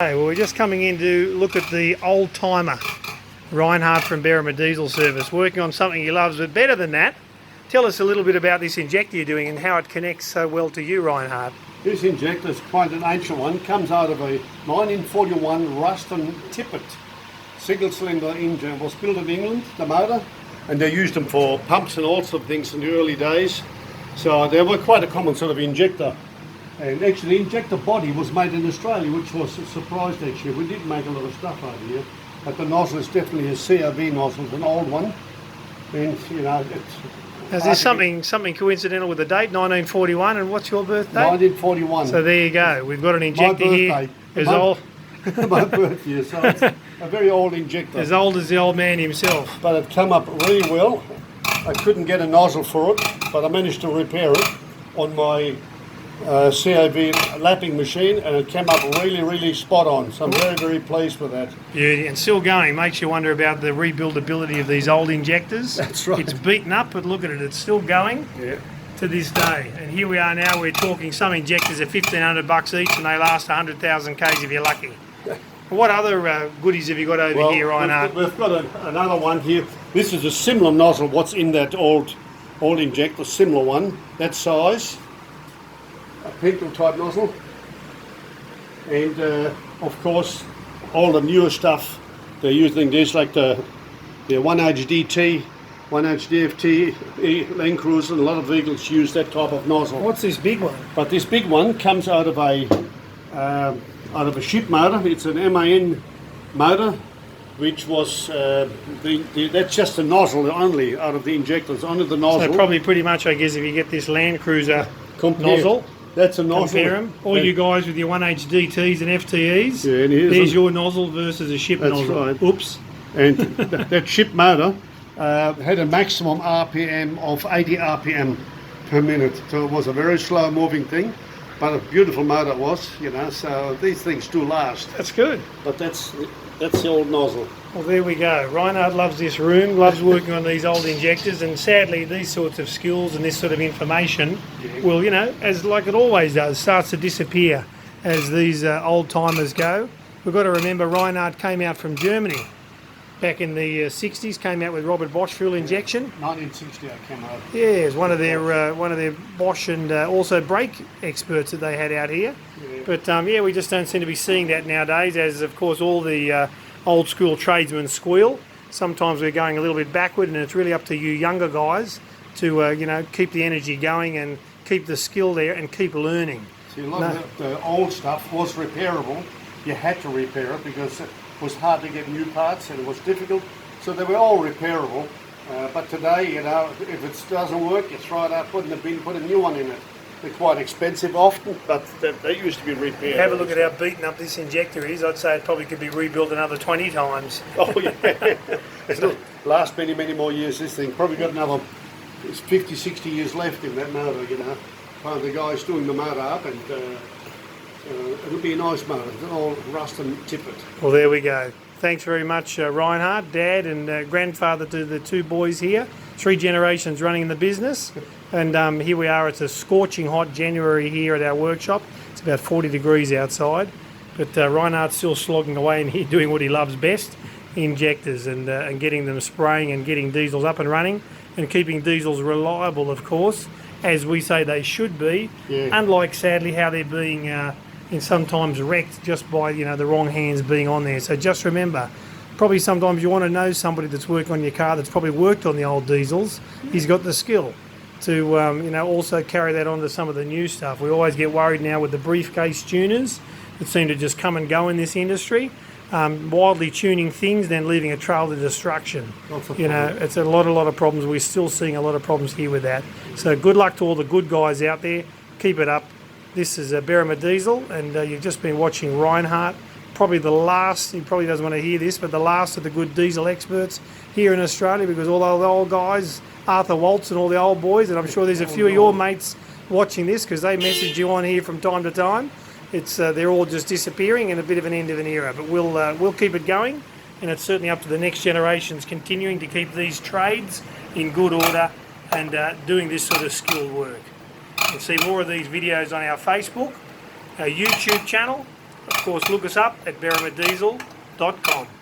Hey, well, we're just coming in to look at the old timer, Reinhard from Bosch Diesel Service, working on something he loves, but better than that, tell us a little bit about this injector you're doing and how it connects so well to you, Reinhard. This injector is quite an ancient one, comes out of a 1941 Ruston Tippett single cylinder engine. It was built in England, the motor, and they used them for pumps and all sorts of things in the early days. So they were quite a common sort of injector. And actually the injector body was made in Australia, which was a surprise actually. We did make a lot of stuff over here. But the nozzle is definitely a CRV nozzle, it's an old one. And you know, Is there something coincidental with the date, 1941, and what's your birthday? 1941. So there you go, we've got an injector here. My birthday, so it's a very old injector. As old as the old man himself. But it came up really well. I couldn't get a nozzle for it, but I managed to repair it on my CAV lapping machine, and it came up really spot on. So I'm very pleased with that. Beauty, and still going. Makes you wonder about the rebuildability of these old injectors. That's right. It's beaten up, but look at it, it's still going to this day. And here we are now, we're talking some injectors are $1,500 each and they last 100,000 Ks if you're lucky. What other goodies have you got over here, Reinhard? We've got another one here. This is a similar nozzle, what's in that old injector, similar one, that size. A pencil type nozzle, and of course all the newer stuff they're using this, like the 1HDT, 1HDFT, Land Cruiser, and a lot of vehicles use that type of nozzle. What's this big one? But this big one comes out of a ship motor. It's an MAN motor, which was that's just a nozzle only out of the injectors, only the nozzle. So probably pretty much, I guess, if you get this Land Cruiser nozzle. That's a nozzle. Compare them. All you guys with your 1HDTs and FTEs, and there's your nozzle versus a ship nozzle. Right. Oops. And that ship motor had a maximum RPM of 80 RPM per minute. So it was a very slow moving thing, but a beautiful motor it was, you know, so these things do last. That's good. But that's the old nozzle. Well, there we go. Reinhard loves this room, loves working on these old injectors, and sadly these sorts of skills and this sort of information will, you know, as like it always does, starts to disappear as these old timers go. We've got to remember Reinhard came out from Germany back in the 60s, came out with Robert Bosch fuel injection. 1960 I came out. Yeah, it's one of their Bosch and also brake experts that they had out here. Yeah. But yeah, we just don't seem to be seeing that nowadays, as of course all the old school tradesmen squeal. Sometimes we're going a little bit backward, and it's really up to you younger guys to you know, keep the energy going and keep the skill there and keep learning. See, a lot of the old stuff was repairable. You had to repair it because it was hard to get new parts and it was difficult. So they were all repairable. But today, you know, if it doesn't work, you throw it out, put in the bin, put a new one in it. They're quite expensive often, but they used to be repaired. Have a look at how beaten up this injector is. I'd say it probably could be rebuilt another 20 times. Oh yeah, it'll last many more years. This thing probably got another 50, 60 years left in that motor. You know, one of the guys doing the motor up, and it'll be a nice motor. It's an old Ruston Tippett. Well, there we go. Thanks very much, Reinhard, Dad and grandfather to the two boys here. 3 generations running in the business. And here we are, it's a scorching hot January here at our workshop. It's about 40 degrees outside. But Reinhard's still slogging away in here doing what he loves best, injectors, and getting them spraying and getting diesels up and running and keeping diesels reliable, of course, as we say they should be, unlike sadly how they're being sometimes wrecked just by, you know, the wrong hands being on there. So just remember, probably sometimes you want to know somebody that's working on your car that's probably worked on the old diesels. He's got the skill to you know, also carry that on to some of the new stuff. We always get worried now with the briefcase tuners that seem to just come and go in this industry, wildly tuning things, then leaving a trail to destruction. You know, it's a lot of problems. We're still seeing a lot of problems here with that. So good luck to all the good guys out there. Keep it up. This is Bosch Diesel, and you've just been watching Reinhard. Probably the last, he probably doesn't want to hear this, but the last of the good diesel experts here in Australia, because all the old guys, Arthur Waltz and all the old boys, and I'm sure there's a few of your mates watching this because they message you on here from time to time. It's they're all just disappearing and a bit of an end of an era, but we'll keep it going, and it's certainly up to the next generations continuing to keep these trades in good order and doing this sort of skilled work. You can see more of these videos on our Facebook, our YouTube channel, Of course, look us up at berrimadiesel.com.